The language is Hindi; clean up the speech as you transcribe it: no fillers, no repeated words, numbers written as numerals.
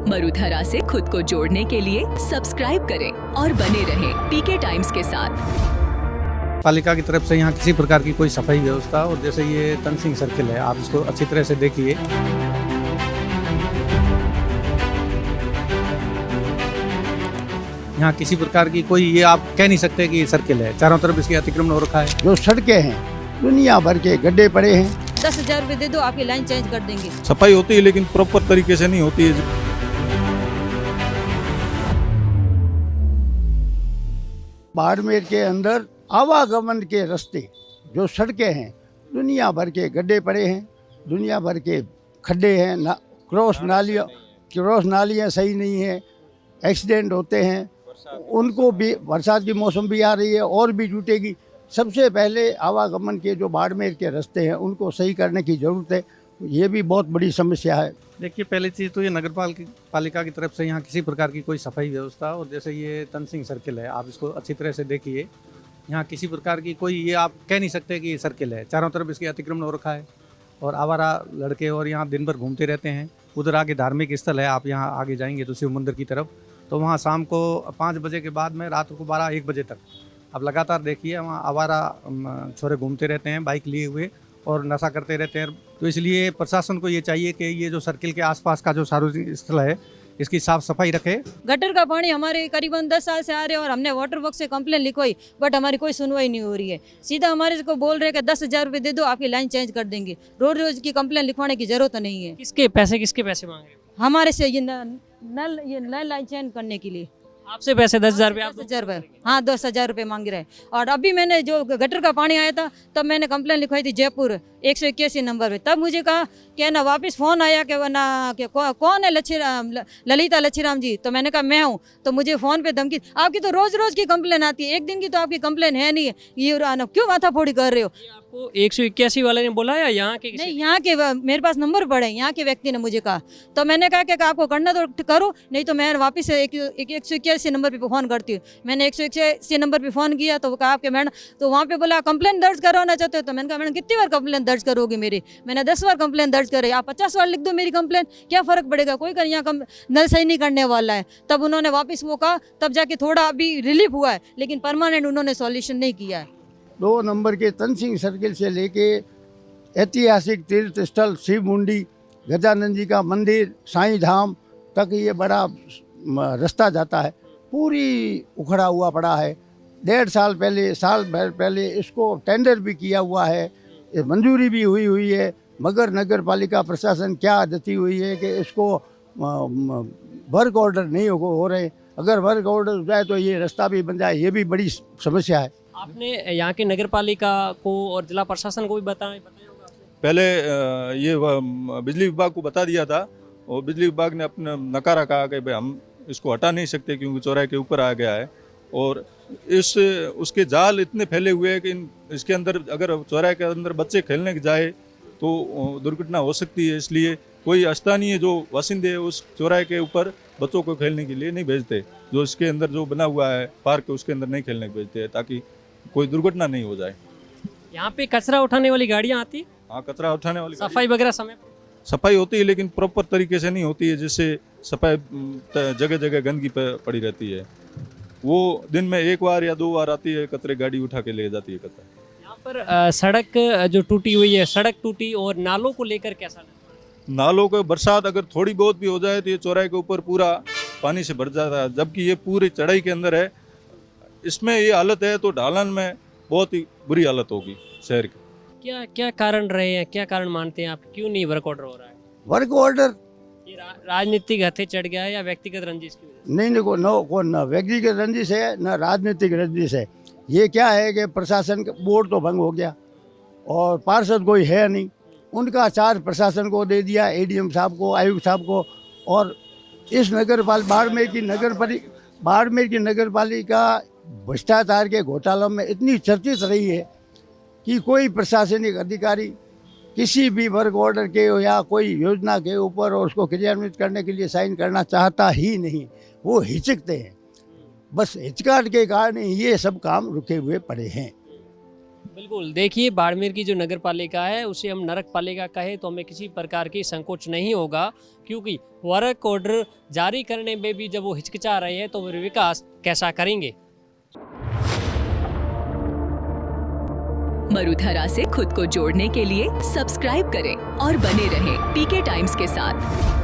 मरुधरा से खुद को जोड़ने के लिए सब्सक्राइब करें और बने रहें पीके टाइम्स के साथ। पालिका की तरफ से यहाँ किसी प्रकार की कोई सफाई व्यवस्था, और जैसे ये तनसिंह सर्किल है, आप इसको अच्छी तरह से देखिए। यहाँ किसी प्रकार की कोई, ये आप कह नहीं सकते कि ये सर्किल है, चारों तरफ इसके अतिक्रमण हो रखा है। जो सड़कें हैं दुनिया भर के गड्ढे पड़े हैं। 10,000 रुपए दे दो, आपकी लाइन चेंज कर देंगे। सफाई होती है लेकिन प्रॉपर तरीके से नहीं होती है। बाड़मेर के अंदर आवागमन के रास्ते, जो सड़कें हैं दुनिया भर के गड्ढे पड़े हैं, दुनिया भर के खड्डे हैं, क्रॉस नालियाँ सही नहीं है, एक्सीडेंट होते हैं। उनको भी बरसात की मौसम भी आ रही है और भी टूटेगी। सबसे पहले आवागमन के जो बाड़मेर के रास्ते हैं उनको सही करने की ज़रूरत है। ये भी बहुत बड़ी समस्या है। देखिए, पहली चीज़ तो ये नगर पालिका की तरफ से यहाँ किसी प्रकार की कोई सफाई व्यवस्था, और जैसे ये तनसिंह सर्किल है, आप इसको अच्छी तरह से देखिए। यहाँ किसी प्रकार की कोई, ये आप कह नहीं सकते कि ये सर्किल है, चारों तरफ इसके अतिक्रमण हो रखा है और आवारा लड़के और यहाँ दिन भर घूमते रहते हैं। उधर आगे धार्मिक स्थल है, आप यहाँ आगे जाएंगे तो शिव मंदिर की तरफ, तो वहाँ शाम को 5 बजे के बाद में रात को 12-1 बजे तक आप लगातार देखिए, वहाँ आवारा छोरे घूमते रहते हैं बाइक लिए हुए और नशा करते रहते हैं। तो इसलिए प्रशासन को ये चाहिए कि ये जो सर्किल के आसपास का जो सार्वजनिक स्थल है इसकी साफ सफाई रखे। गटर का पानी हमारे करीबन 10 साल से आ रहे हैं और हमने वाटर वर्क से कंप्लेन लिखवाई, बट हमारी कोई सुनवाई नहीं हो रही है। सीधा हमारे को बोल रहे हैं कि 10,000 रुपए दे दो, आपकी लाइन चेंज कर देंगे। रोज रोज की कंप्लेन लिखवाने की जरूरत नहीं है। किसके पैसे मांग रहे हो? हमारे से ये नल लाइन चेंज करने के लिए आपसे पैसे 10,000 रुपये? 10,000 रुपये, हाँ 10,000 रुपये मांग रहे हैं। और अभी मैंने जो गटर का पानी आया था तब मैंने कंप्लेन लिखवाई थी जयपुर 181 नंबर पे। तब मुझे कहा कि ना वापस फ़ोन आया कि वरना कि कौन है ललिता लच्छीराम जी, तो मैंने कहा मैं हूँ। तो मुझे फ़ोन पे धमकी, आपकी तो रोज़ रोज़ की कंप्लेन आती है, एक दिन की तो आपकी कंप्लेन है नहीं है, ये क्यों माथाफोड़ी कर रहे हो? आपको 181 वाले ने बोला या यहाँ के? नहीं, यहाँ के, मेरे पास नंबर पड़े, यहाँ के व्यक्ति ने मुझे कहा। तो मैंने कहा कि आपको करना तो करो, नहीं तो मैं वापस 181 नंबर पे फ़ोन करती हूँ। मैंने 181 नंबर पे फ़ोन किया तो वो कहा आपके मैडम, तो वहाँ पे बोला कंप्लेन दर्ज करवाना चाहते हो? तो मैंने कहा मैडम कितनी बार कंप्लेन दर्ज करोगे मेरी? मैंने 10 बार कंप्लेन दर्ज करे, आप 50 बार लिख दो मेरी कंप्लेन, क्या फ़र्क पड़ेगा? कोई कर यहाँ नल सही नहीं करने वाला है। तब उन्होंने वापस वो कहा, तब जाके थोड़ा अभी रिलीफ हुआ है, लेकिन परमानेंट उन्होंने सॉल्यूशन नहीं किया है। 2 नंबर के तनसिंह सर्किल से लेके ऐतिहासिक तीर्थ स्थल शिव मुंडी, गजानंद जी का मंदिर, साईं धाम तक ये बड़ा रास्ता जाता है, पूरी उखड़ा हुआ पड़ा है। 1.5 साल पहले, साल भर पहले इसको टेंडर भी किया हुआ है, मंजूरी भी हुई है, मगर नगर पालिका प्रशासन क्या जती हुई है कि इसको वर्क ऑर्डर नहीं हो रहे। अगर वर्क ऑर्डर हो जाए तो ये रास्ता भी बन जाए, ये भी बड़ी समस्या है। आपने यहाँ के नगर पालिका को और जिला प्रशासन को भी बताया होगा? पहले ये बिजली विभाग को बता दिया था और बिजली विभाग ने अपना नकारा, कहा कि भाई हम इसको हटा नहीं सकते क्योंकि चौराहे के ऊपर आ गया है और उसके जाल इतने फैले हुए हैं कि इसके अंदर अगर चौराहे के अंदर बच्चे खेलने जाए तो दुर्घटना हो सकती है। इसलिए कोई स्थानीय जो वासिंदे है उस चौराहे के ऊपर बच्चों को खेलने के लिए नहीं भेजते, जो इसके अंदर जो बना हुआ है पार्क उसके अंदर नहीं खेलने को भेजते हैं ताकि कोई दुर्घटना नहीं हो जाए। यहाँ पे कचरा उठाने वाली गाड़ियाँ आती है? हाँ, कचरा उठाने वाली सफाई वगैरह समय सफाई होती है लेकिन प्रॉपर तरीके से नहीं होती है, जिससे सफाई जगह जगह गंदगी पड़ी रहती है। वो दिन में 1 बार या 2 बार आती है, कचरे गाड़ी उठा के ले जाती है कचरा। यहाँ पर सड़क जो टूटी हुई है, सड़क टूटी, और नालों को लेकर कैसा? नालों को बरसात अगर थोड़ी बहुत भी हो जाए तो ये चौराहे के ऊपर पूरा पानी से भर जाता है, जबकि ये पूरी चढ़ाई के अंदर है। इसमें ये हालत है तो ढालन में बहुत ही बुरी हालत होगी शहर की। क्या कारण रहे हैं, क्या कारण मानते हैं आप, क्यों नहीं वर्क ऑर्डर हो रहा है? वर्क ऑर्डर ये राजनीतिक हथे चढ़ गया है या व्यक्तिगत रंजिश की वजह से? नहीं, न व्यक्तिगत रंजिश है न राजनीतिक रंजिश है। ये क्या है कि प्रशासन का बोर्ड तो भंग हो गया और पार्षद कोई है नहीं, उनका चार्ज प्रशासन को दे दिया, एडीएम साहब को, आयुक्त साहब को। और इस बाड़मेर की नगर पालिका भ्रष्टाचार के घोटालों में इतनी चर्चित रही है कि कोई प्रशासनिक अधिकारी किसी भी वर्क ऑर्डर के या कोई योजना के ऊपर और उसको क्रियान्वित करने के लिए साइन करना चाहता ही नहीं, वो हिचकते हैं। बस हिचकाट के कारण ये सब काम रुके हुए पड़े हैं। बिल्कुल, देखिए बाड़मेर की जो नगर पालिका है उसे हम नरक पालिका कहे तो हमें किसी प्रकार की संकोच नहीं होगा, क्योंकि वर्क ऑर्डर जारी करने में भी जब वो हिचकिचा रहे हैं तो वो विकास कैसा करेंगे। मरुधरा से खुद को जोड़ने के लिए सब्सक्राइब करें और बने रहें पीके टाइम्स के साथ।